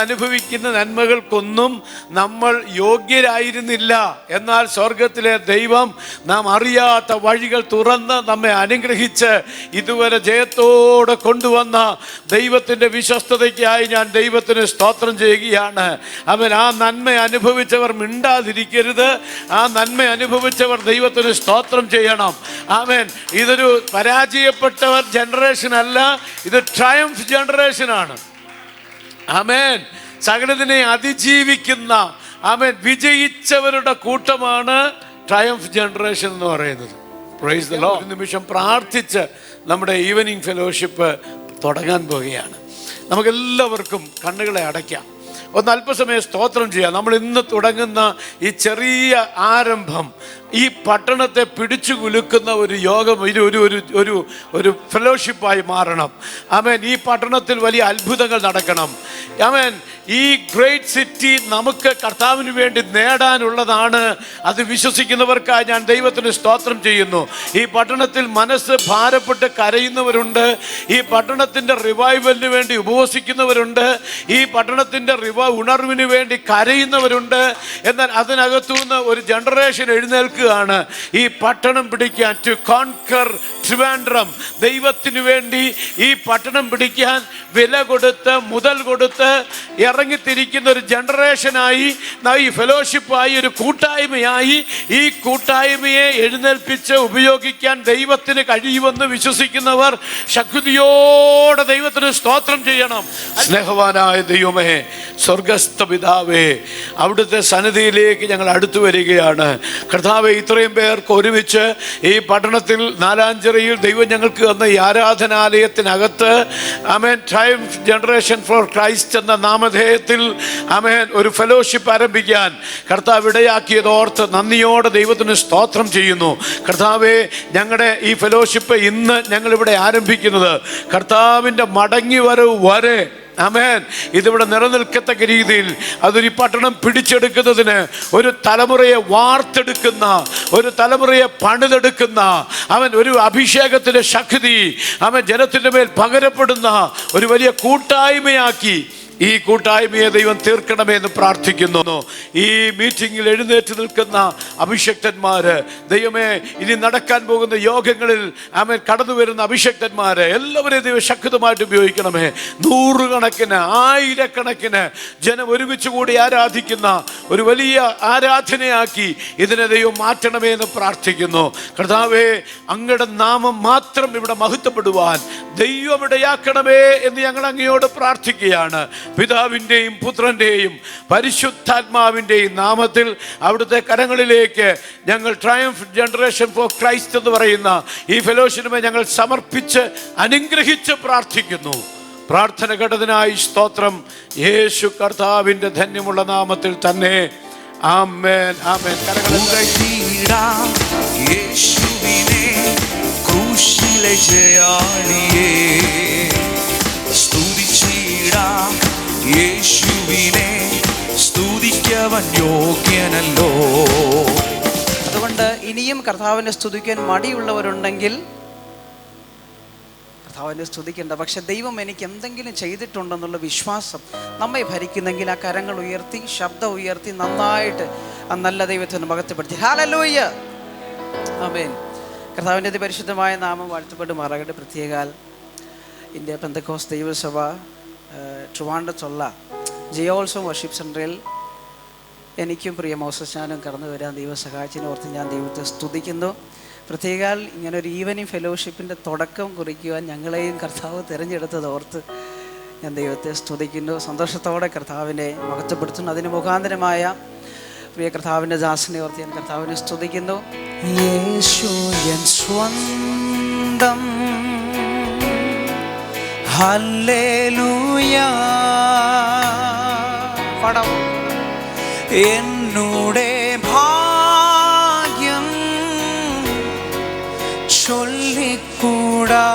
അനുഭവിക്കുന്ന നന്മകൾക്കൊന്നും നമ്മൾ യോഗ്യരായിരുന്നില്ല. എന്നാൽ സ്വർഗത്തിലെ ദൈവം നാം അറിയാത്ത വഴികൾ തുറന്ന് നമ്മെ അനുഗ്രഹിച്ച് ഇതുവരെ ജയത്തോടെ കൊണ്ടുവന്ന ദൈവത്തിൻ്റെ വിശ്വസ്തതയ്ക്കായി ഞാൻ ദൈവത്തിന് സ്തോത്രം ചെയ്യുകയാണ്. അവൻ ആ നന്മ അനുഭവിച്ചവർ മിണ്ടാതിരിക്കരുത്. ആ നന്മ അനുഭവിച്ചവർ ദൈവത്തിന് സ്തോത്രം ചെയ്യണം. ആമേൻ. ഇതൊരു പരാജയപ്പെട്ടവർ ജനറേഷൻ അല്ല, ഇത് ട്രയംഫ് ജനറേഷനാണ്. ആമേൻ. സകലതിനെ അതിജീവിക്കുന്ന, ആമേൻ, വിജയിച്ചവരുടെ കൂട്ടമാണ് ട്രയംഫ് ജനറേഷൻ എന്ന് പറയുന്നത്. Praise the Lord. ഒരു നിമിഷം പ്രാർത്ഥിച്ച് നമ്മുടെ ഈവനിങ് ഫെലോഷിപ്പ് തുടങ്ങാൻ പോവുകയാണ്. നമുക്കെല്ലാവർക്കും കണ്ണുകളെ അടയ്ക്കാം, ഒന്ന് അല്പസമയം സ്തോത്രം ചെയ്യാം. നമ്മൾ ഇന്ന് തുടങ്ങുന്ന ഈ ചെറിയ ആരംഭം ഈ പട്ടണത്തെ പിടിച്ചു കുലുക്കുന്ന ഒരു യോഗം, ഒരു ഫെലോഷിപ്പായി മാറണം. ആമേൻ. ഈ പട്ടണത്തിൽ വലിയ അത്ഭുതങ്ങൾ നടക്കണം. ആമേൻ. ഈ ഗ്രേറ്റ് സിറ്റി നമുക്ക് കർത്താവിന് വേണ്ടി നേടാനുള്ളതാണ്. അത് വിശ്വസിക്കുന്നവർക്കായി ഞാൻ ദൈവത്തിന് സ്തോത്രം ചെയ്യുന്നു. ഈ പട്ടണത്തിൽ മനസ്സ് ഭാരപ്പെട്ട് കരയുന്നവരുണ്ട്. ഈ പട്ടണത്തിൻ്റെ റിവൈവലിന് വേണ്ടി ഉപവസിക്കുന്നവരുണ്ട്. ഈ പട്ടണത്തിൻ്റെ ഉണർവിന് വേണ്ടി കരയുന്നവരുണ്ട്. എന്നാൽ അതിനകത്തുനിന്ന് ഒരു ജനറേഷൻ എഴുന്നേൽക്കുകയാണ് ഈ പട്ടണം പിടിക്കാൻ. To conquer Trivandrum. ദൈവത്തിന് വേണ്ടി ഈ പട്ടണം പിടിക്കാൻ വില കൊടുത്ത്, മുതൽ കൊടുത്ത് ഇറങ്ങിത്തിരിക്കുന്ന ഒരു ജനറേഷനായി, ഈ ഫെലോഷിപ്പായി, ഒരു കൂട്ടായ്മയായി ഈ കൂട്ടായ്മയെ എഴുന്നേൽപ്പിച്ച് ഉപയോഗിക്കാൻ ദൈവത്തിന് കഴിയുമെന്ന് വിശ്വസിക്കുന്നവർ ശക്തിയോടെ ദൈവത്തിന് സ്തോത്രം ചെയ്യണം. സ്നേഹവാനായ ദൈവമേ, സ്വർഗസ്ഥ പിതാവേ, അവിടുത്തെ സന്നിധിയിലേക്ക് ഞങ്ങൾ അടുത്തു വരികയാണ്. കർത്താവേ, ഇത്രയും പേർക്ക് ഒരുമിച്ച് ഈ പട്ടണത്തിൽ നാലാഞ്ചിറയിൽ ദൈവം ഞങ്ങൾക്ക് തന്ന ഈ ആരാധനാലയത്തിനകത്ത്, ആമേൻ, ട്രയംഫ് ജനറേഷൻ ഫോർ ക്രൈസ്റ്റ് എന്ന നാമധേയത്തിൽ, ആമേൻ, ഒരു ഫെലോഷിപ്പ് ആരംഭിക്കാൻ കർത്താവ് ഇടയാക്കിയതോർത്ത് നന്ദിയോടെ ദൈവത്തിന് സ്തോത്രം ചെയ്യുന്നു. കർത്താവേ, ഞങ്ങളുടെ ഈ ഫെലോഷിപ്പ് ഇന്ന് ഞങ്ങളിവിടെ ആരംഭിക്കുന്നത് കർത്താവിൻ്റെ മടങ്ങി വരവ് വരെ, ആമേൻ, ഇതിവിടെ നിലനിൽക്കത്തക്ക രീതിയിൽ അതൊരു പട്ടണം പിടിച്ചെടുക്കുന്നതിന് ഒരു തലമുറയെ വാർത്തെടുക്കുന്ന, ഒരു തലമുറയെ പണിതെടുക്കുന്ന, അവൻ ഒരു അഭിഷേകത്തിൻ്റെ ശക്തി അവൻ ജനത്തിൻ്റെ മേൽ പകരപ്പെടുന്ന ഒരു വലിയ കൂട്ടായ്മയാക്കി ഈ കൂട്ടായ്മയെ ദൈവം തീർക്കണമേ എന്ന് പ്രാർത്ഥിക്കുന്നു. ഈ മീറ്റിങ്ങിൽ എഴുന്നേറ്റ് നിൽക്കുന്ന അഭിഷക്തന്മാര്, ദൈവമേ, ഇനി നടക്കാൻ പോകുന്ന യോഗങ്ങളിൽ ആമേൻ കടന്നു വരുന്ന അഭിഷക്തന്മാര് എല്ലാവരെയും ദൈവം ശക്തമായിട്ട് ഉപയോഗിക്കണമേ. നൂറുകണക്കിന്, ആയിരക്കണക്കിന് ജനം ഒരുമിച്ച് കൂടി ആരാധിക്കുന്ന ഒരു വലിയ ആരാധനയാക്കി ഇതിനെ ദൈവം മാറ്റണമേ എന്ന് പ്രാർത്ഥിക്കുന്നു. കർത്താവേ, അങ്ങയുടെ നാമം മാത്രം ഇവിടെ മഹത്വപ്പെടുവാൻ ദൈവം ഇടയാക്കണമേ എന്ന് ഞങ്ങൾ അങ്ങയോട് പ്രാർത്ഥിക്കുകയാണ്. പിതാവിൻ്റെയും പുത്രൻ്റെയും പരിശുദ്ധാത്മാവിൻ്റെയും നാമത്തിൽ അവിടുത്തെ കരങ്ങളിലേക്ക് ഞങ്ങൾ ട്രയംഫ് ജനറേഷൻ ഫോർ ക്രൈസ്റ്റ് എന്ന് പറയുന്ന ഈ ഫെലോഷിപ്പിനെ ഞങ്ങൾ സമർപ്പിച്ച് അനുഗ്രഹിച്ച് പ്രാർത്ഥിക്കുന്നു. പ്രാർത്ഥന കേട്ടതിനായി സ്തോത്രം. യേശു കർത്താവിൻ്റെ ധന്യമുള്ള നാമത്തിൽ തന്നെ. ആമേൻ, ആമേൻ. യേശുവിനെ ക്രൂശിലെ ജയാളിയേ സ്തുതിച്ചിടാം. യേശുവിനെ സ്തുതിക്കവൻ യോഗ്യനല്ലോ. അതുകൊണ്ട് ഇനിയും കർത്താവിനെ സ്തുതിക്കാൻ മടിയുള്ളവരുണ്ടെങ്കിൽ കർത്താവിനെ സ്തുതിക്കേണ്ട. പക്ഷെ ദൈവം എനിക്ക് എന്തെങ്കിലും ചെയ്തിട്ടുണ്ടെന്നുള്ള വിശ്വാസം നമ്മെ ഭരിക്കുന്നെങ്കിൽ ആ കരങ്ങൾ ഉയർത്തി, ശബ്ദം ഉയർത്തി നന്നായിട്ട് ആ നല്ല ദൈവത്തിന് മഹത്വപ്പെടുത്തി. ഹല്ലേലൂയ, ആമേൻ. കർത്താവിൻ്റെ അതിപരിശുദ്ധമായ നാമം വാഴ്ത്തപ്പെടുമാറാകട്ടെ. പ്രത്യേകാൽ ഇന്ത്യ പെന്തക്കോസ്ത് ദൈവസഭ ട്രിവാൻഡ്രത്തുള്ള ജിയോത്സവം വർഷിപ്പ് സെൻറ്ററിൽ എനിക്കും പ്രിയ മോസച്ചാനും കടന്നു വരാൻ ദൈവം സഹായിച്ചതിനെ ഓർത്ത് ഞാൻ ദൈവത്തെ സ്തുതിക്കുന്നു. പ്രത്യേകാൽ ഇങ്ങനൊരു ഈവനിങ് ഫെലോഷിപ്പിൻ്റെ തുടക്കം കുറിക്കുവാൻ ഞങ്ങളെയും കർത്താവ് തിരഞ്ഞെടുത്തത് ഓർത്ത് ഞാൻ ദൈവത്തെ സ്തുതിക്കുന്നു. സന്തോഷത്തോടെ കർത്താവിനെ മഹത്വപ്പെടുത്തുന്നു. അതിന് മുഖാന്തരമായ പ്രിയ കർത്താവിൻ്റെ ദാസനെ ഓർത്ത് ഞാൻ കർത്താവിനെ സ്തുതിക്കുന്നു. യേശു എൻ സ്വന്തം, ഹല്ലേലൂയ. പടം എന്നുടെ ഭാഗ്യം ചൊല്ലിക്കൂടാ,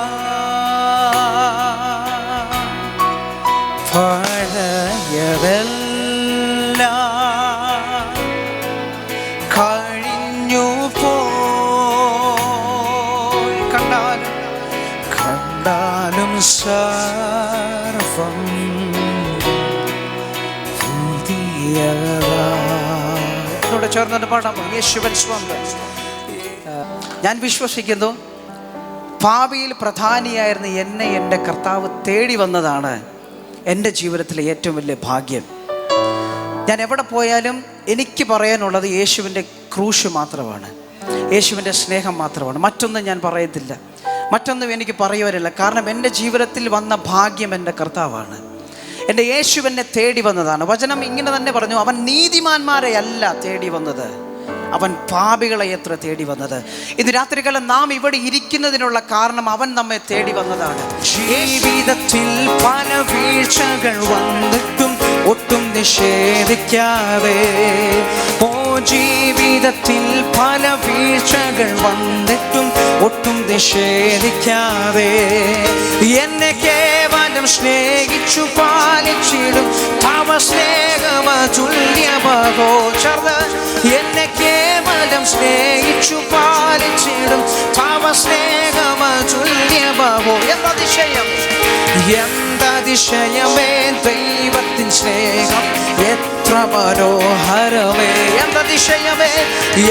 പഴയതെല്ലാം കഴിഞ്ഞു പോയി. കണ്ടാലും സർവം എന്നോട് ചേർന്നിട്ട് പാടാമോ? യേശുവൻ സ്വന്തം. ഞാൻ വിശ്വസിക്കുന്നു പാപിയിൽ പ്രധാനിയായിരുന്ന എന്നെ എൻ്റെ കർത്താവ് തേടി വന്നതാണ് എൻ്റെ ജീവിതത്തിലെ ഏറ്റവും വലിയ ഭാഗ്യം. ഞാൻ എവിടെ പോയാലും എനിക്ക് പറയാനുള്ളത് യേശുവിൻ്റെ ക്രൂശ് മാത്രമാണ്, യേശുവിൻ്റെ സ്നേഹം മാത്രമാണ്. മറ്റൊന്നും ഞാൻ പറയത്തില്ല, മറ്റൊന്നും എനിക്ക് പറയുവാനില്ല. കാരണം എൻ്റെ ജീവിതത്തിൽ വന്ന ഭാഗ്യം എൻ്റെ കർത്താവാണ്. എൻ്റെ യേശു എന്നെ തേടി വന്നതാണ്. വചനം ഇങ്ങനെ തന്നെ പറഞ്ഞു, അവൻ നീതിമാന്മാരെ അല്ല തേടി വന്നത്, അവൻ പാപികളെ എത്ര തേടി വന്നത്. ഇന്ന് രാത്രികാലം നാം ഇവിടെ ഇരിക്കുന്നതിനുള്ള കാരണം അവൻ നമ്മെ തേടി വന്നതാണ്. ജീവിതത്തിൽ പല വീഴ്ചകൾ വന്നിട്ടും ഒട്ടും നിഷേധിക്കാതെ, ഓ ജീവിതത്തിൽ പല വീഴ്ചകൾ വന്നിട്ടും ഒട്ടും നിഷേധിക്കാതെ, എന്നെ കേവലം സ്നേഹിച്ചു പാലിച്ചിടും തവ സ്നേഹമതുല്യമോ ചേർന്ന്, എന്നെ കേവലം സ്നേഹിച്ചു പാലിച്ചിടും തവ സ്നേഹമതുല്യമോ. എന്തതിശയം, എന്തതിശയമേ ദൈവത്തിൻ സ്നേഹം എത്ര മനോഹരമേ. എന്തതിശയമേ,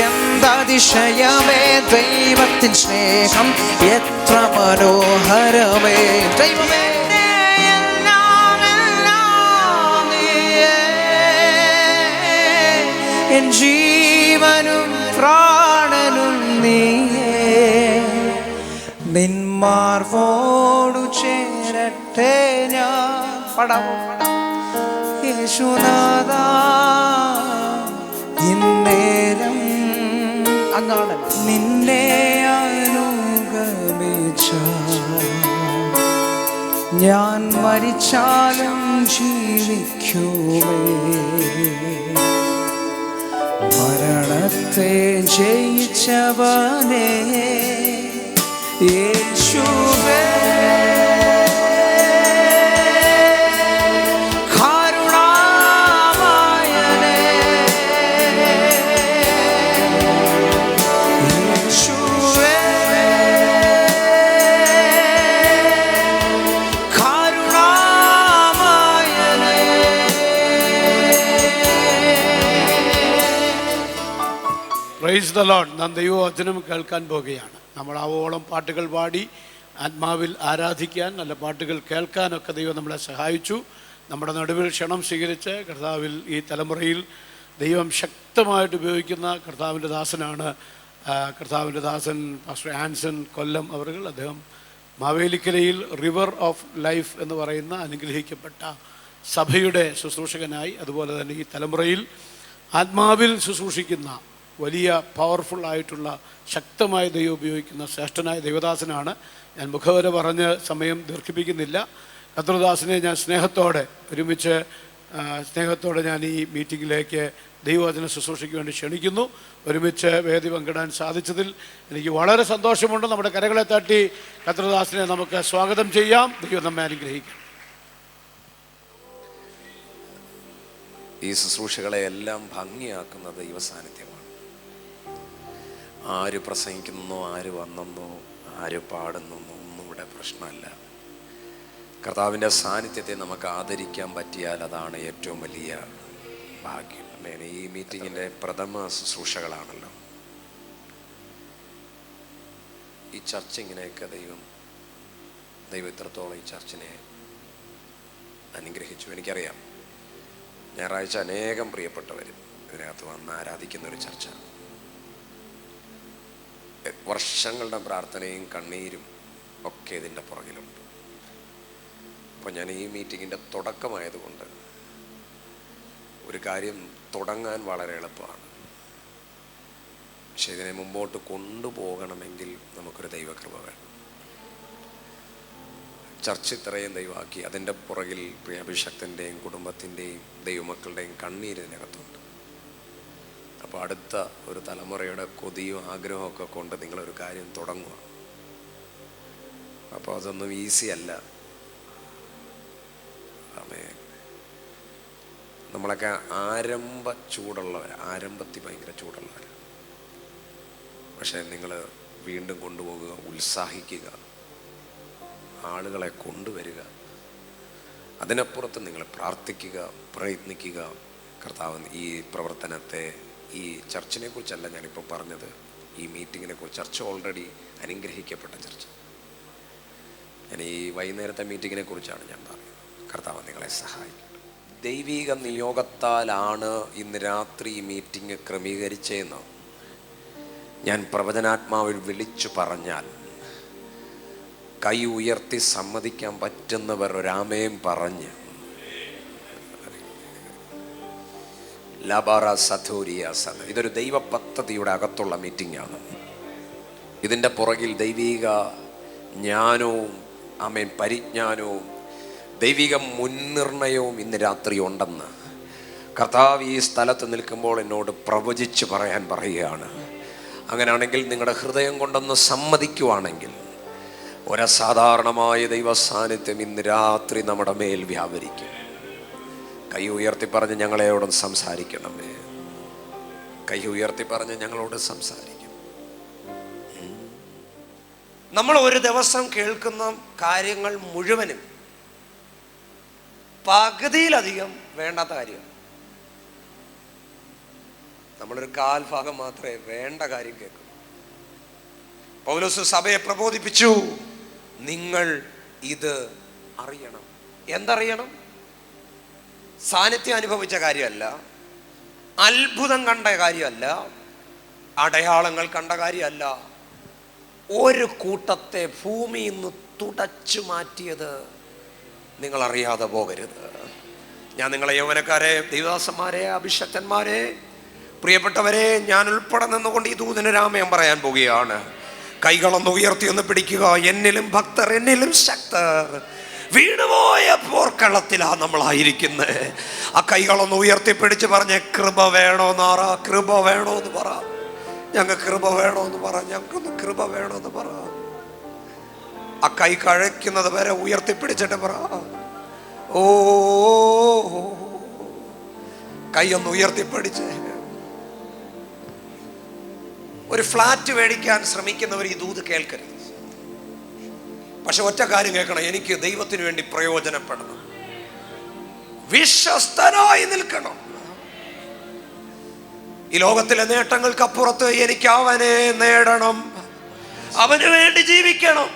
എന്തതിശയമേ ദൈവത്തിൻ സ്നേഹം എത്ര മനോഹരമേ. ദൈവമേ എൻ ജീവനും പ്രാണനും നീയേ, നിന്മാർവോടു ചേരട്ടെ ഞാൻ. പാടാമോ? യേശുനാഥ ഇന്നേരം അങ്ങാണ് നിന്നെ അനുഗമിച്ച, ഞാൻ മരിച്ചാലും ജീവിക്കുമേ, മരണത്തെ ജയിച്ചവനേ യേശുവേ. Praise the Lord. നാം ദൈവവചനം കേൾക്കാൻ പോകുകയാണ്. നമ്മൾ ആവോളം പാട്ടുകൾ പാടി ആത്മാവിൽ ആരാധിക്കാൻ, നല്ല പാട്ടുകൾ കേൾക്കാനൊക്കെ ദൈവം നമ്മളെ സഹായിച്ചു. നമ്മുടെ നടുവിൽ ക്ഷണം സ്വീകരിച്ച് കർത്താവിൽ ഈ തലമുറയിൽ ദൈവം ശക്തമായിട്ട് ഉപയോഗിക്കുന്ന കർത്താവിൻ്റെ ദാസനാണ്. കർത്താവിൻ്റെ ദാസൻ പാസ്റ്റർ ആൻസൺ കൊല്ലം അവറുകൾ. അദ്ദേഹം മാവേലിക്കരയിൽ റിവർ ഓഫ് ലൈഫ് എന്ന് പറയുന്ന അനുഗ്രഹിക്കപ്പെട്ട സഭയുടെ ശുശ്രൂഷകനായി, അതുപോലെ തന്നെ ഈ തലമുറയിൽ ആത്മാവിൽ ശുശ്രൂഷിക്കുന്ന വലിയ പവർഫുൾ ആയിട്ടുള്ള ശക്തമായ ദൈവം ഉപയോഗിക്കുന്ന ശ്രേഷ്ഠനായ ദൈവദാസനാണ്. ഞാൻ മുഖവര പറഞ്ഞ് സമയം ദീർഘിപ്പിക്കുന്നില്ല. കർത്തൃദാസനെ ഞാൻ സ്നേഹത്തോടെ ഞാൻ ഈ മീറ്റിങ്ങിലേക്ക് ദൈവവചന ശുശ്രൂഷയ്ക്ക് വേണ്ടി ക്ഷണിക്കുന്നു. ഒരുമിച്ച് വേദി പങ്കിടാൻ സാധിച്ചതിൽ എനിക്ക് വളരെ സന്തോഷമുണ്ട്. നമ്മുടെ കരകളെ തട്ടി കർത്തൃദാസനെ നമുക്ക് സ്വാഗതം ചെയ്യാം. ദൈവം നമ്മെ അനുഗ്രഹിക്കും. ഈ ശുശ്രൂഷകളെ എല്ലാം ഭംഗിയാക്കുന്ന ദൈവസാന്നിധ്യമാണ്. ആര് പ്രസംഗിക്കുന്നോ, ആര് വന്നെന്നോ, ആര് പാടുന്നെന്നോ ഒന്നും ഇവിടെ പ്രശ്നമല്ല. കർത്താവിൻ്റെ സാന്നിധ്യത്തെ നമുക്ക് ആദരിക്കാൻ പറ്റിയാൽ അതാണ് ഏറ്റവും വലിയ ഭാഗ്യം. ഈ മീറ്റിങ്ങിൻ്റെ പ്രഥമ ശുശ്രൂഷകളാണല്ലോ. ഈ ചർച്ച ഇങ്ങനെയൊക്കെ ദൈവം ഇത്രത്തോളം ഈ ചർച്ചിനെ അനുഗ്രഹിച്ചു. എനിക്കറിയാം, ഞായറാഴ്ച അനേകം പ്രിയപ്പെട്ടവർ ഇതിനകത്ത് വന്ന് ആരാധിക്കുന്ന ഒരു ചർച്ച. വർഷങ്ങളുടെ പ്രാർത്ഥനയും കണ്ണീരും ഒക്കെ ഇതിൻ്റെ പുറകിലുണ്ട്. അപ്പോൾ ഞാൻ ഈ മീറ്റിങ്ങിൻ്റെ തുടക്കമായതുകൊണ്ട് ഒരു കാര്യം തുടങ്ങാൻ വളരെ എളുപ്പമാണ്. പക്ഷെ ഇതിനെ മുമ്പോട്ട് കൊണ്ടുപോകണമെങ്കിൽ നമുക്കൊരു ദൈവകൃപ വേണം. ചർച്ച ഇത്രയും ദൈവമാക്കി, അതിൻ്റെ പുറകിൽ പ്രിയാഭിഷക്തൻ്റെയും കുടുംബത്തിൻ്റെയും ദൈവമക്കളുടെയും കണ്ണീര് ഇതിനകത്തുണ്ട്. അപ്പോൾ അടുത്ത ഒരു തലമുറയുടെ കൊതിയും ആഗ്രഹവും ഒക്കെ കൊണ്ട് നിങ്ങളൊരു കാര്യം തുടങ്ങുക. അപ്പോൾ അതൊന്നും ഈസി അല്ല. ആമേൻ. നമ്മളൊക്കെ ആരംഭത്തിൽ ഭയങ്കര ചൂടുള്ളവർ. പക്ഷേ നിങ്ങൾ വീണ്ടും കൊണ്ടുപോകുക, ഉത്സാഹിക്കുക, ആളുകളെ കൊണ്ടുവരിക, അതിനപ്പുറത്ത് നിങ്ങൾ പ്രാർത്ഥിക്കുക, പ്രയത്നിക്കുക, കർത്താവ് ഈ പ്രവർത്തനത്തെ, ഈ ചർച്ചിനെ കുറിച്ചല്ല ഞാനിപ്പോൾ പറഞ്ഞത്, ഈ മീറ്റിങ്ങിനെ കുറിച്ച്. ചർച്ച് ഓൾറെഡി അനുഗ്രഹിക്കപ്പെട്ട ചർച്ച. ഞാൻ ഈ വൈകുന്നേരത്തെ മീറ്റിങ്ങിനെ കുറിച്ചാണ് ഞാൻ പറയുന്നത്. കർത്താവ് നിങ്ങളെ സഹായിക്കും. ദൈവിക നിയോഗത്താലാണ് ഇന്ന് രാത്രി ഈ മീറ്റിംഗ് ക്രമീകരിച്ചതെന്ന് ഞാൻ പ്രവചനാത്മാവിൽ വിളിച്ചു പറഞ്ഞാൽ കൈ ഉയർത്തി സമ്മതിക്കാൻ പറ്റുന്നവർ ഒരാമയും പറഞ്ഞ് ലബാറ സഥോരിയ സഥ. ഇതൊരു ദൈവ പദ്ധതിയുടെ അകത്തുള്ള മീറ്റിംഗാണ്. ഇതിൻ്റെ പുറകിൽ ദൈവിക ജ്ഞാനവും പരിജ്ഞാനവും ദൈവിക മുൻനിർണയവും ഇന്ന് രാത്രി ഉണ്ടെന്ന് കർത്താവ് ഈ സ്ഥലത്ത് നിൽക്കുമ്പോൾ എന്നോട് പ്രവചിച്ച് പറയാൻ പറയുകയാണ്. അങ്ങനെയാണെങ്കിൽ നിങ്ങളുടെ ഹൃദയം കൊണ്ടൊന്ന് സമ്മതിക്കുവാണെങ്കിൽ ഒരസാധാരണമായ ദൈവ സാന്നിധ്യം ഇന്ന് രാത്രി നമ്മുടെ മേൽ വ്യാപരിക്കും. കൈ ഉയർത്തി പറഞ്ഞ് ഞങ്ങളോട് സംസാരിക്കണമേ. കൈ ഉയർത്തി പറഞ്ഞ് ഞങ്ങളോട് സംസാരിക്കും. നമ്മൾ ഒരു ദിവസം കേൾക്കുന്ന കാര്യങ്ങൾ മുഴുവനും പകുതിയിലധികം വേണ്ടാത്ത കാര്യം. നമ്മളൊരു കാൽഭാഗം മാത്രമേ വേണ്ട കാര്യം കേൾക്കൂ. പൗലോസ് സഭയെ പ്രബോധിപ്പിച്ചു, നിങ്ങൾ ഇത് അറിയണം. എന്തറിയണം? സാന്നിധ്യം അനുഭവിച്ച കാര്യമല്ല, അത്ഭുതം കണ്ട കാര്യമല്ല, അടയാളങ്ങൾ കണ്ട കാര്യമല്ല. ഒരു കൂട്ടത്തെ ഭൂമിയിൽ നിന്ന് തുടച്ചു മാറ്റിയത് നിങ്ങൾ അറിയാതെ പോകരുത്. ഞാൻ നിങ്ങളെ യൗവനക്കാരെ, ദൈവദാസന്മാരെ, അഭിഷക്തന്മാരെ, പ്രിയപ്പെട്ടവരെ, ഞാൻ ഉൾപ്പെടെ നിന്നുകൊണ്ട് ഈ ദൂതനരാമയം പറയാൻ പോവുകയാണ്. കൈകളൊന്ന് ഉയർത്തി ഒന്ന് പിടിക്കുക. എന്നിലും ഭക്തർ, എന്നിലും ശക്തർ. വീണുപോയ പോർക്കളത്തിലാണ് നമ്മളായിരിക്കുന്നത്. ആ കൈകളൊന്ന് ഉയർത്തിപ്പിടിച്ച് പറഞ്ഞ് കൃപ വേണോന്ന് പറ, കൃപ വേണോന്ന് പറ, ഞങ്ങൾക്ക് കൃപ വേണോന്ന് പറ, ഞങ്ങൾക്കൊന്ന് കൃപ വേണോന്ന് പറ. ആ കൈ കഴിക്കുന്നത് വരെ ഉയർത്തിപ്പിടിച്ചിട്ട് പറ, ഓ. കൈ ഒന്ന് ഉയർത്തിപ്പിടിച്ച്. ഒരു ഫ്ലാറ്റ് മേടിക്കാൻ ശ്രമിക്കുന്നവർ ഈ ദൂത് കേൾക്കരുത്. പക്ഷെ ഒറ്റ കാര്യം കേൾക്കണം, എനിക്ക് ദൈവത്തിന് വേണ്ടി പ്രയോജനപ്പെടണം, വിശ്വസ്തനായി നിൽക്കണം. ഈ ലോകത്തിലെ നേട്ടങ്ങൾക്കപ്പുറത്ത് എനിക്ക് അവനെ നേടണം, അവന് വേണ്ടി ജീവിക്കണം.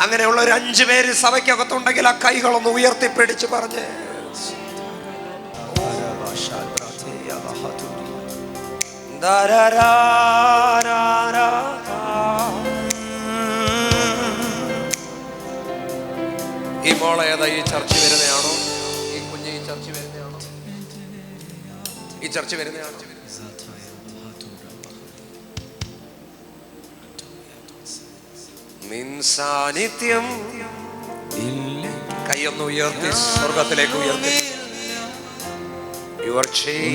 അങ്ങനെയുള്ള ഒരു 5 പേര് സഭയ്ക്കകത്തുണ്ടെങ്കിൽ ആ കൈകളൊന്ന് ഉയർത്തിപ്പിടിച്ച് പറഞ്ഞ് ഈ മോളെ ഏതാ? ഈ ചർച്ച വരുന്നതാണോ? ഈ കുഞ്ഞ് ഈ ചർച്ച വരുന്നതാണോ? ഈ ചർച്ച വരുന്നതാണോ? നിൻ സാന്നിധ്യം കൈയൊന്ന് ഉയർത്തി സ്വർഗത്തിലേക്ക് ഉയർത്തി.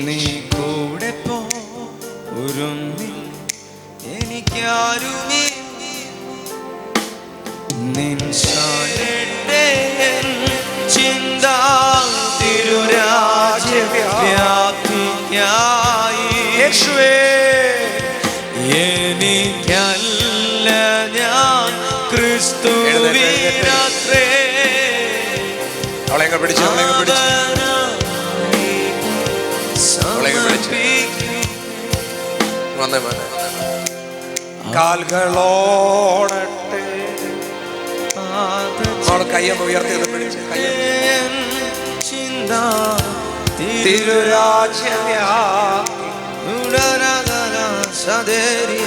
നീ കൂടെ പോ, എനിക്കാരുമേ നിൻ ചിന്ത തിരുരാജ്യവ്യാപ്തിക്കായി യേശുവേ. എനിക്കല്ല ഞാൻ ക്രിസ്തുവിനത്രേ. അവളെ പിടിച്ചു, അവളെ പിടിച്ചു, അവളെ പിടിച്ചു. വന്നേ വന്നേ. കാൽകളോടട്ടെ. അവൾ കയ്യൊന്ന് ഉയർത്തിയത് പിടിച്ച് ചിന്ത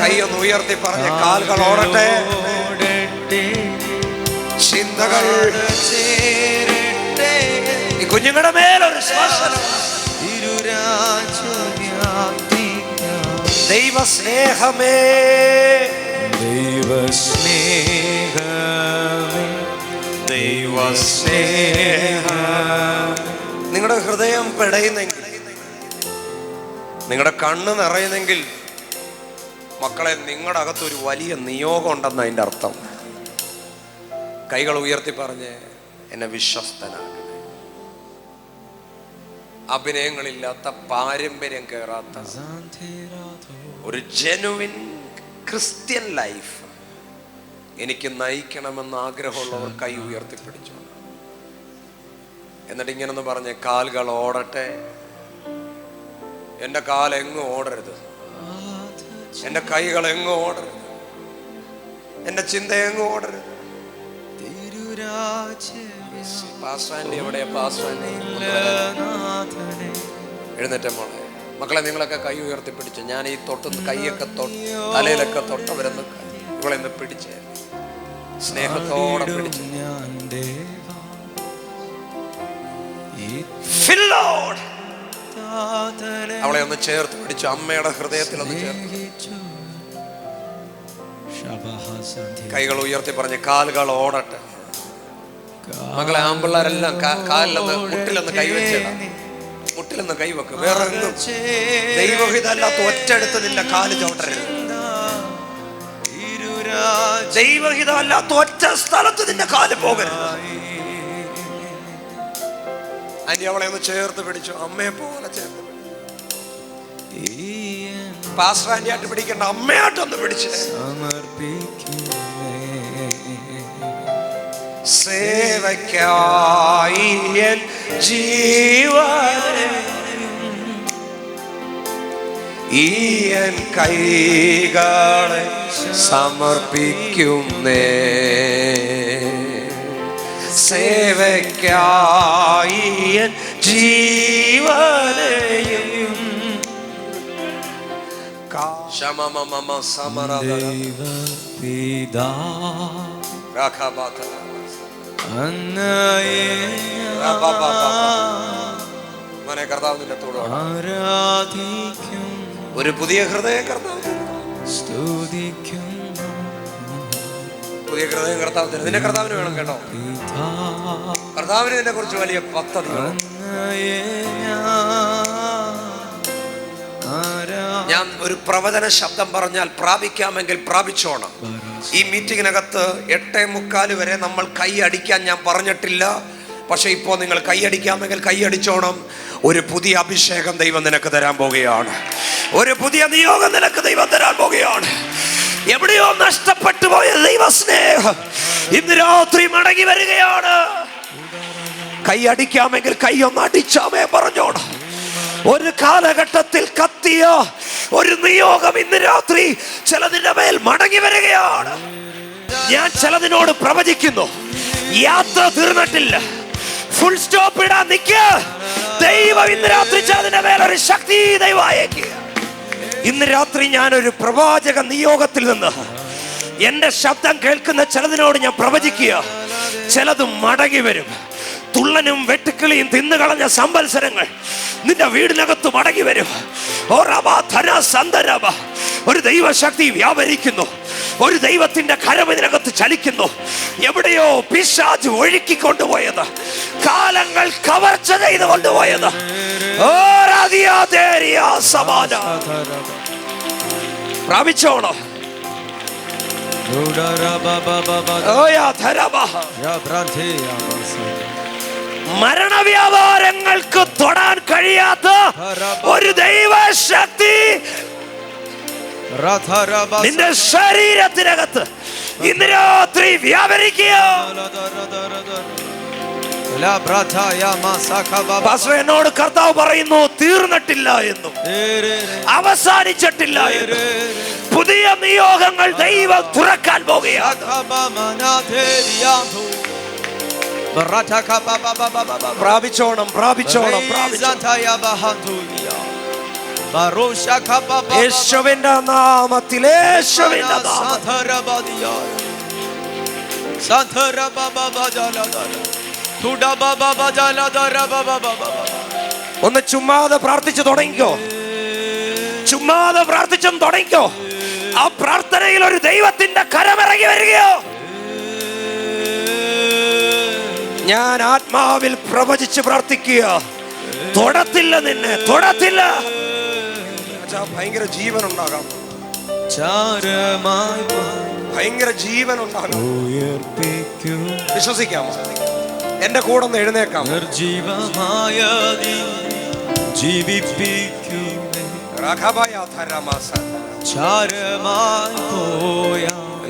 കൈയൊന്ന് ഉയർത്തി പറഞ്ഞ് കാൽകളോടട്ടെ. ചിന്തകൾ ഈ കുഞ്ഞുങ്ങളുടെ മേലൊരു ശ്വാസം. ദൈവസ്നേഹമേ, ദൈവസ്നേഹമേ, ദൈവസ്നേഹം. നിങ്ങളുടെ ഹൃദയം പിടയുന്നെങ്കിൽ, നിങ്ങളുടെ കണ്ണ് നിറയുന്നെങ്കിൽ, മക്കളെ, നിങ്ങളുടെ അകത്തൊരു വലിയ നിയോഗം ഉണ്ടെന്ന് അതിൻ്റെ അർത്ഥം. കൈകൾ ഉയർത്തി പറഞ്ഞ് എന്നെ വിശ്വസ്തനാകണേ. അഭിനയങ്ങളില്ലാത്ത, പാരമ്പര്യം കയറാത്ത ഒരു ജെനുവിൻ ക്രിസ്ത്യൻ ലൈഫ് എനിക്ക് നയിക്കണമെന്ന് ആഗ്രഹമുള്ളവർ കൈ ഉയർത്തിപ്പിടിച്ചു. എന്നിട്ട് ഇങ്ങനൊന്ന് പറഞ്ഞ് കാലുകൾ ഓടട്ടെ, എൻ്റെ കാലെങ്ങും ഓടരുത്, എൻ്റെ കൈകൾ എങ്ങും ഓടരുത്, എൻ്റെ ചിന്ത എങ്ങും ഓടരുത്. എഴുന്നേറ്റ മോളെ, മക്കളെ നിങ്ങളൊക്കെ കൈ ഉയർത്തി പിടിച്ചു. ഞാൻ ഈ കൈയൊക്കെ തലയിലൊക്കെ തൊട്ടവരെന്ന് ഇവളെന്ന് പിടിച്ച് സ്നേഹത്തോടെ പിടിച്ചു. അവളെ ഒന്ന് ചേർത്ത് പിടിച്ചു, അമ്മയുടെ ഹൃദയത്തിൽ ഒന്ന് ചേർത്ത്. കൈകൾ ഉയർത്തി പറഞ്ഞ് കാലുകൾ ഓടട്ടെ. മക്കളെ ആമ്പിള്ളേരെല്ലാം കാലിലൊന്ന് മുട്ടിലൊന്ന് കൈവച്ചിടാം, മുട്ടിലൊന്ന് കൈവെക്കും. വേറെ ദൈവഹിതല്ലാത്ത ഒറ്റടുത്ത് നിന്റെ കാല് ചോട്ടരുത്. ദൈവഹിതമല്ലാത്ത ഒറ്റ സ്ഥലത്ത് നിന്റെ കാല് പോകരുത്. അനി അവളെ ഒന്ന് ചേർത്ത് പിടിച്ചു, അമ്മയെ പോലെ ചേർത്ത് പിടിച്ചു. പാസ്റ്റർ ആന്റിയായിട്ട് പിടിക്കേണ്ട, അമ്മയായിട്ടൊന്ന് പിടിച്ച്. സേവയ്ക്കായി എൻ ജീവനെ ഈ എൻ കൈകളെ സമർപ്പിക്കുന്നേ. സേവയ്ക്കായി എൻ ജീവനെയും ഒരു പുതിയ ഹൃദയം പുതിയ ഹൃദയം കർത്താവ് നിന്റെ കർത്താവിന് വേണം കേട്ടോ. കർത്താവിന് ഇതിനെ കുറിച്ച് വലിയ പദ്ധതി. ഞാൻ ഒരു പ്രവചന ശബ്ദം പറഞ്ഞാൽ പ്രാപിക്കാമെങ്കിൽ പ്രാപിച്ചോണം. ഈ മീറ്റിങ്ങിനകത്ത് 8:45 വരെ നമ്മൾ കൈ അടിക്കാൻ ഞാൻ പറഞ്ഞിട്ടില്ല. പക്ഷെ ഇപ്പോൾ നിങ്ങൾ കൈയടിക്കാമെങ്കിൽ കൈയടിച്ചോണം. ഒരു പുതിയ അഭിഷേകം ദൈവം നിനക്ക് തരാൻ പോകുകയാണ്. ഒരു പുതിയ നിയോഗം നിനക്ക് ദൈവം തരാൻ പോകുകയാണ്. എവിടെയോ നഷ്ടപ്പെട്ടു പോയ ദൈവസ്നേഹം ഇന്ന് രാത്രി മടങ്ങി വരികയാണ്. കൈ അടിക്കാമെങ്കിൽ കൈ ഒന്ന് അടിച്ചാമേ പറഞ്ഞോണം. ഒരു കാലഘട്ടത്തിൽ കത്തിയ ഒരു നിയോഗം ഇന്ന് രാത്രി ചിലതിന്റെ മേൽ മടങ്ങി വരികയാണ്. ഞാൻ ചിലതിനോട് പ്രവചിക്കുന്നു, യാത്ര തീർന്നിട്ടില്ല. ഫുൾ സ്റ്റോപ്പ് ഇടാൻ നിൽക്കുക. ദൈവം ഇന്ന് രാത്രി ചിലതിന്റെ മേൽ ഒരു ശക്തി ദൈവം അയക്കുക. ഇന്ന് രാത്രി ഞാനൊരു പ്രവാചക നിയോഗത്തിൽ നിന്ന് എന്റെ ശബ്ദം കേൾക്കുന്ന ചിലതിനോട് ഞാൻ പ്രവചിക്കുക, ചിലത് മടങ്ങി വരും. തുള്ളനും വെട്ടുക്കിളിയും തിന്നുകളഞ്ഞ സംവത്സരങ്ങൾ നിന്റെ വീടിനകത്ത് മടങ്ങി വരും. ഒരു ദൈവശക്തി വ്യാപരിക്കുന്നു. ഒരു ദൈവത്തിന്റെ കരം ഇതിനകത്ത് ചലിക്കുന്നു. എവിടെയോ പിശാച് ഒഴുക്കിക്കൊണ്ടുപോയത്, കാലങ്ങൾ കവർച്ച ചെയ്ത് കൊണ്ടുപോയത് പ്രാപിച്ചോണോ. മരണവ്യാപാരങ്ങൾക്ക് തൊടാൻ കഴിയാത്ത ഒരു ദൈവശക്തി നിന്റെ ശരീരത്തിനകത്ത് ഇന്ന് രാത്രി വ്യാപരിക്കുക. എന്നോട് കർത്താവ് പറയുന്നു, തീർന്നിട്ടില്ല എന്നും അവസാനിച്ചിട്ടില്ല എന്നും പുതിയ നിയോഗങ്ങൾ ദൈവം തുറക്കാൻ പോകുകയാണ്. പ്രാപിച്ചോണം, പ്രാപിച്ചോണം, യേശുവിന്റെ നാമത്തിൽ, യേശുവിന്റെ ഒന്ന് ചുമ്മാതെ പ്രാർത്ഥിച്ചു തുടങ്ങിക്കോ. ചുമ്മാതെ പ്രാർത്ഥിച്ചും തുടങ്ങിക്കോ. ആ പ്രാർത്ഥനയിൽ ഒരു ദൈവത്തിന്റെ കരമിറങ്ങി വരികയോ. ഞാൻ ആത്മാവിൽ പ്രവചിച്ച് പ്രാർത്ഥിക്കുക, തൊടത്തില്ല, നിന്നെ തൊടത്തില്ല. ഭയങ്കര ജീവൻ ഉണ്ടാകാം, ഭയങ്കര ജീവൻ ഉണ്ടാകാം. വിശ്വസിക്കാമോ? എന്റെ കൂടെ ഒന്ന് എഴുന്നേക്കാം.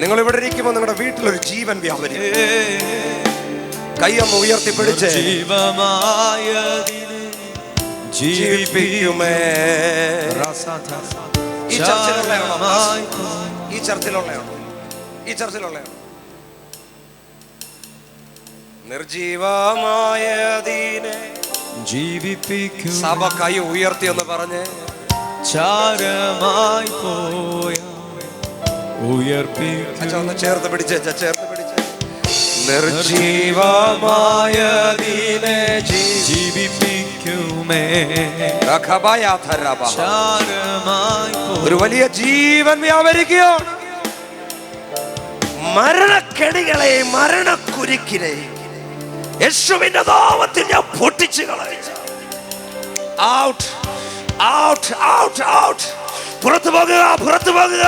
നിങ്ങൾ ഇവിടെ ഇരിക്കുമ്പോൾ നിങ്ങളുടെ വീട്ടിലൊരു ജീവൻ വ്യാപരിക്കും. കൈയൊന്ന് ഉയർത്തിപ്പിടിച്ച് ജീവിപ്പിക്കുമേ. ഈ ചർച്ചിലുള്ളയാണോ? ഈ ചർച്ചിലുള്ളയാണോ? ഈ ചർച്ചിലുള്ളയാണോ? നിർജീവമായതിനെ ജീവിപ്പിക്കും. സഭ കൈ ഉയർത്തി എന്ന് പറഞ്ഞ് ചാരമായി പോയ ഉയർപ്പിക്കും. അച്ഛാ ഒന്ന് ചേർത്ത് പിടിച്ച്, ചേർത്ത് പിടിച്ച്. നിർജീവമായതിനെ ജീവിപ്പിക്കുമേ. ചാരമായി ഒരു വലിയ ജീവൻ വ്യാപരിക്കുകയാണ്. മരണക്കെണികളെ, മരണക്കുരുക്കിനെ യേശുവിന്റെ നാമത്തിൽ ഞാൻ പൊട്ടിച്ചു കളയും. Out, out, out, out. പുറത്തു പോകുക, പുറത്തു പോകുക,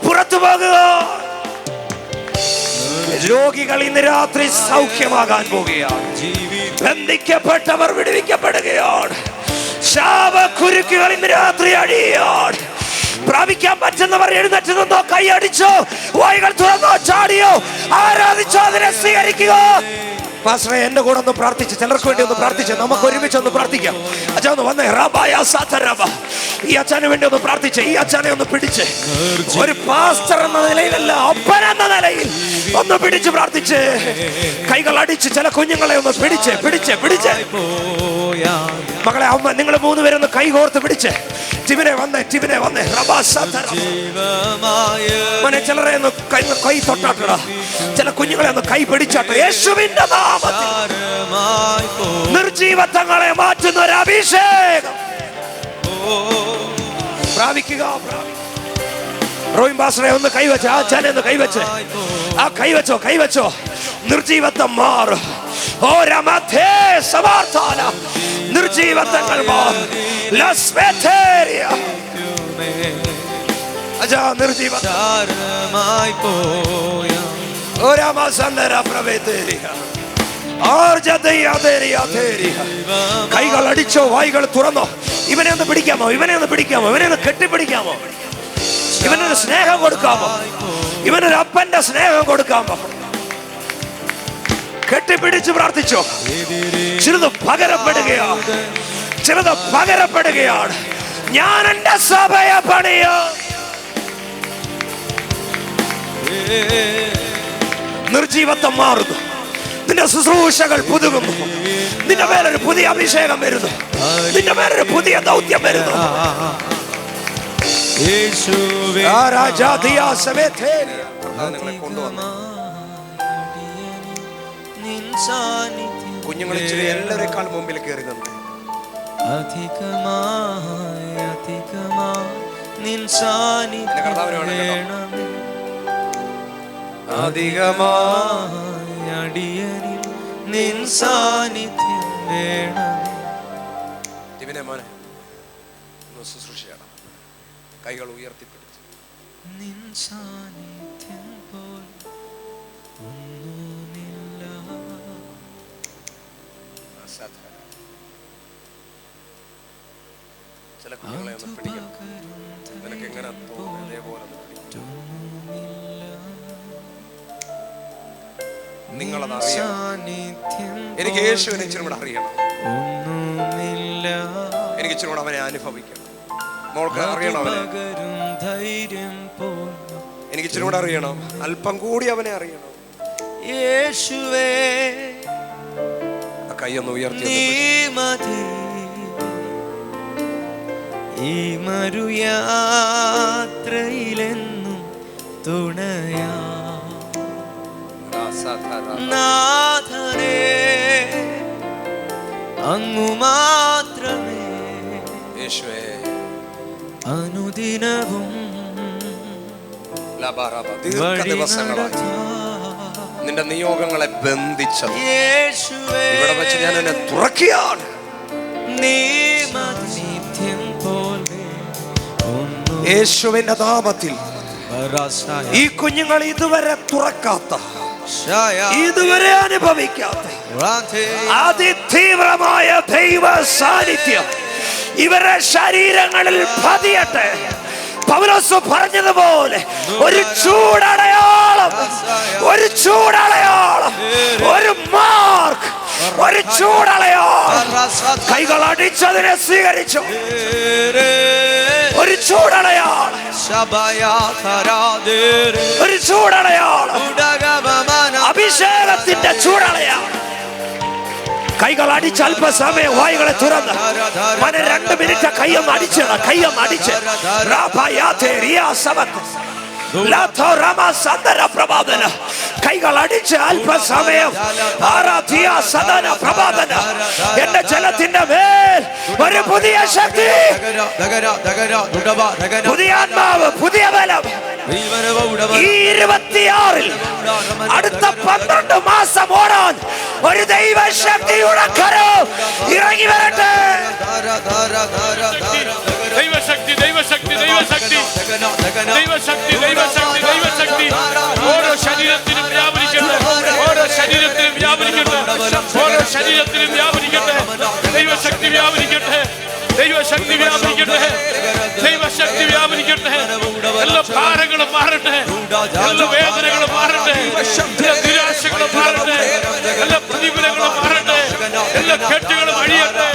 പുറത്തു പോകുക. രോഗികൾ ഇന്ന് രാത്രി സൗഖ്യമാകാൻ പോകുകയാണ്. ബന്ധിക്കപ്പെട്ടവർ വിടുവിക്കപ്പെടുകയാണ്. ശാപക്കുരുക്കുകൾ ഇന്ന് രാത്രി അഴിയാണ്. പ്രാപിക്കാൻ പറ്റുന്നവർ എഴുന്നേറ്റ് നിന്നോ, കൈയടിച്ചോ, വായുകൾ തുറന്നോ, ചാടിയോ, ആരാധിച്ചോ, അതിനെ സ്വീകരിക്കുക. പാസ്റ്ററെ എന്റെ കൂടെ ഒന്ന് പ്രാർത്ഥിച്ച്, ചിലർക്ക് വേണ്ടി ഒന്ന് പ്രാർത്ഥിച്ച്, നമുക്ക് ഒരുമിച്ച് ഒന്ന് പ്രാർത്ഥിക്കാം. അച്ഛൻ ഒന്ന് വന്നേ. ഈ അച്ഛന് വേണ്ടി ഒന്ന് പ്രാർത്ഥിച്ച്, ഈ അച്ഛനെ ഒന്ന് പിടിച്ച്, ഒരു പാസ്റ്റർ എന്ന നിലയിലല്ല, അപ്പൻ എന്ന നിലയിൽ ഒന്ന് പിടിച്ച് പ്രാർത്ഥിച്ച്, കൈകൾ അടിച്ച് ചില കുഞ്ഞുങ്ങളെ ഒന്ന് പിടിച്ച് പിടിച്ച് പിടിച്ച്. മകളെ, അമ്മ നിങ്ങൾ മൂന്നുപേരൊന്ന് കൈ കോർത്ത് പിടിച്ച്. ടിവിനെ വന്നേ, ടിവിനെ വന്നേ. മനെ ചിലരെ ഒന്ന് കൈ തൊട്ടാട്ടടാ, ചില കുഞ്ഞുങ്ങളെ ഒന്ന് കൈ പിടിച്ചാട്ടോ. യേശുവിന്റെ നാമത്തിൽ നിർജീവത്വങ്ങളെ മാറ്റുന്ന ഒരു അഭിഷേകം പ്രാപിക്കുക. റോയിൻ പാസ്റ്ററെ ഒന്ന് കൈവച്ച്, ആ ചാനെ ഒന്ന് കൈവച്ച്, ആ കൈവച്ചോ, കൈവച്ചോ. നിർജീവത്വം മാറും. നിർജീവത്വങ്ങൾ മാറും. കൈകൾ അടിച്ചോ, വായികൾ തുറന്നോ. ഇവനെ ഒന്ന് പിടിക്കാമോ, ഇവനെ ഒന്ന് പിടിക്കാമോ, ഇവനെ ഒന്ന് കെട്ടിപ്പിടിക്കാമോ, ഇവനൊരു സ്നേഹം കൊടുക്കാമോ, ഇവനൊരു അപ്പന്റെ സ്നേഹം കൊടുക്കാമോ. കെട്ടിപ്പിടിച്ച് പ്രാർത്ഥിച്ചോ. ചിലത് പകരപ്പെടുകയാണ്, ചിലത് പകരപ്പെടുകയാണ്. ഞാൻ എന്റെ സഭയെ പണിയോ. നിർജീവത്വം മാറുന്നു. നിന്റെ ശുശ്രൂഷകൾ പുതുകുന്നു. നിന്റെ മേലൊരു പുതിയ അഭിഷേകം വരുന്നു. നിന്റെ മേലൊരു പുതിയ ദൗത്യം വരുന്നു. കുഞ്ഞുങ്ങൾ ഇച്ചിരി എല്ലാവരെക്കാൾ മുമ്പിൽ കയറി നിന്ന് മോനെ ശുശ്രൂഷ ചെയ്യണം. കൈകൾ ഉയർത്തിപ്പിടിച്ച് ചില കുഞ്ഞുങ്ങളെ ഒന്ന് പിടിക്കണം. നിനക്ക് എങ്ങനെ തോന്നുന്നു അതേപോലെ നിങ്ങളത് അറിയണം. എനിക്ക് യേശുവിനെ ഇച്ചിരി കൂടെ അറിയണം. എനിക്ക് ഇച്ചിരി കൂടെ അവനെ അനുഭവിക്കണം. മോൾക്ക് അറിയണം അവനെ. എനിക്ക് ഇച്ചിരി കൂടെ അറിയണം. അല്പം കൂടി അവനെ അറിയണം. യേശുവേ, കൈയൊന്ന് ഉയർത്തി. ഈ മരുയാത്രയിലെന്നും തുണയാ നാഥനേ, അങ്ങു മാത്രമേ യേശുവേ അനുദിനവും ദിവസങ്ങളായി നിന്റെ നിയോഗങ്ങളെ ബന്ധിച്ചത് ഇവിടെ വെച്ച് ഞാൻ എന്നെ തുറക്കുകയാണ്. യേശുവിന്റെ നാമത്തിൽ ഈ കുഞ്ഞുങ്ങൾ ഇതുവരെ തുറക്കാത്ത, ഇതുവരെ അനുഭവിക്കാത്ത അതിതീവ്രമായ ദൈവ സാന്നിധ്യം ഇവരുടെ ശരീരങ്ങളിൽ പതിയട്ടെ. പൗലോസ് പറഞ്ഞതുപോലെ ഒരു ചൂടടയാളം, ഒരു ചൂടടയാളം, ഒരു മാർക്ക് ഒരു ചൂടളയോ കൈകൾ അടിച്ചതിനെ സ്വീകരിച്ചു. ഒരു ചൂടളയാണ്, ഒരു ചൂടളയാണ്, അഭിഷേകത്തിന്റെ ചൂടളയാണ്. കൈകൾ അടിച്ച് അല്പസമയം വായുകളെ തുറന്ന് 2 മിനിറ്റ് കയ്യൊന്ന് അടിച്ച് കൈകൾ അടിച്ച് അല്പസമയം എന്റെ ജലത്തിന്റെ മേൽ ഒരു പുതിയ ശക്തി, പുതിയ ആത്മാവ്, പുതിയ ബലം. ഈ 26-ൽ അടുത്ത 12 മാസം ഓടാൻ ഒരു ദൈവശക്തിയുടെ കരം ഇറങ്ങി വരട്ടെ. ദൈവശക്തി, ദൈവശക്തി, ദൈവശക്തി, ദൈവശക്തി, ദൈവശക്തി, ദൈവശക്തി ഓരോ ശരീരത്തിനും വ്യാപരിക്കട്ടെ, ഓരോ ശരീരത്തിനും വ്യാപരിക്കട്ടെ, ഓരോ ശരീരത്തിനും വ്യാപരിക്കട്ടെ. ദൈവശക്തി വ്യാപരിക്കട്ടെ, ദൈവശക്തി വ്യാപരിക്കട്ടെ, ദൈവശക്തി വ്യാപരിക്കട്ടെ. എല്ലാ ഭാരങ്ങളും മാറട്ടെ, എല്ലാ വേദനകളും മാറട്ടെ, എല്ലാ നിരാശകളും മാറട്ടെ, എല്ലാ പ്രതികൂലങ്ങളും മാറട്ടെ, എല്ലാ കെട്ടുകളും അഴിയട്ടെ,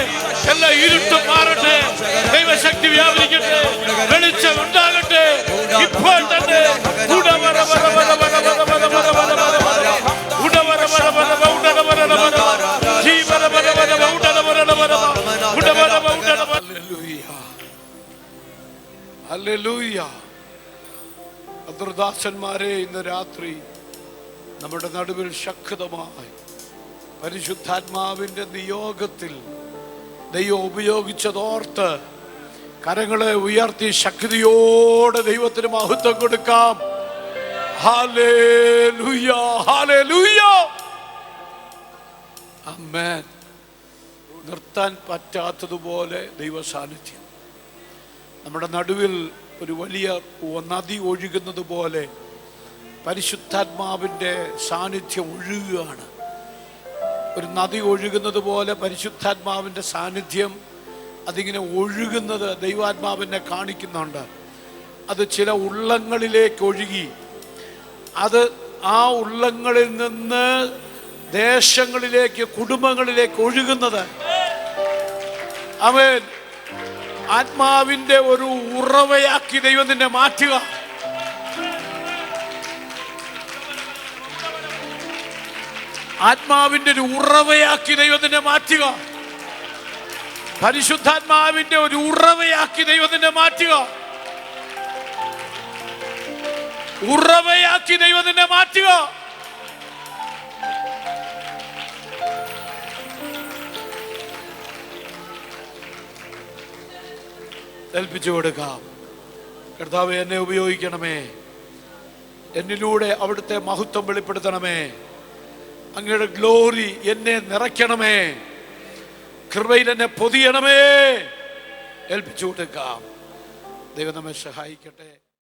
എല്ലാ ഇരുട്ടും മാറട്ടെ. ദൈവശക്തി വ്യാപരിക്കട്ടെ, വെളിച്ചം ഉണ്ടാകട്ടെ ഇപ്പോൾ തന്നെ. ദാസന്മാരെ, ഇന്ന് രാത്രി നമ്മുടെ നടുവിൽ ശക്തമായി പരിശുദ്ധാത്മാവിന്റെ നിയോഗത്തിൽ ദൈവം ഉപയോഗിച്ചതോർത്ത് കരങ്ങളെ ഉയർത്തി ശക്തിയോടെ ദൈവത്തിന് മഹത്വം കൊടുക്കാം. ഹല്ലേലൂയ, ഹല്ലേലൂയ, ആമേൻ. നിർത്താൻ പറ്റാത്തതുപോലെ ദൈവ സാന്നിധ്യം നമ്മുടെ നടുവിൽ ഒരു വലിയ നദി ഒഴുകുന്നത് പോലെ പരിശുദ്ധാത്മാവിൻ്റെ സാന്നിധ്യം ഒഴുകുകയാണ്. ഒരു നദി ഒഴുകുന്നത് പോലെ പരിശുദ്ധാത്മാവിൻ്റെ സാന്നിധ്യം അതിങ്ങനെ ഒഴുകുന്നത് ദൈവാത്മാവിനെ കാണിക്കുന്നുണ്ട്. അത് ചില ഉള്ളങ്ങളിലേക്ക് ഒഴുകി, അത് ആ ഉള്ളങ്ങളിൽ നിന്ന് ദേശങ്ങളിലേക്ക്, കുടുംബങ്ങളിലേക്ക് ഒഴുകുന്നത്. ആമേൻ. ആത്മാവിന്റെ ഒരു ഉറവയാക്കി ദൈവം നിന്നെ മാറ്റുക. ആത്മാവിന്റെ ഒരു ഉറവയാക്കി ദൈവം നിന്നെ മാറ്റുക. പരിശുദ്ധാത്മാവിന്റെ ഒരു ഉറവയാക്കി ദൈവം നിന്നെ മാറ്റുക. ഉറവയാക്കി ദൈവം നിന്നെ മാറ്റുക. ഏൽപ്പിച്ചു കൊടുക്കാം. കർത്താവേ, എന്നെ ഉപയോഗിക്കണമേ, എന്നിലൂടെ അവിടുത്തെ മഹത്വം വെളിപ്പെടുത്തണമേ, അങ്ങയുടെ ഗ്ലോറി എന്നെ നിറയ്ക്കണമേ, കൃപയിൽ എന്നെ പൊതിയണമേ. ഏൽപ്പിച്ചു കൊടുക്കാം. ദൈവം നമ്മെ സഹായിക്കട്ടെ.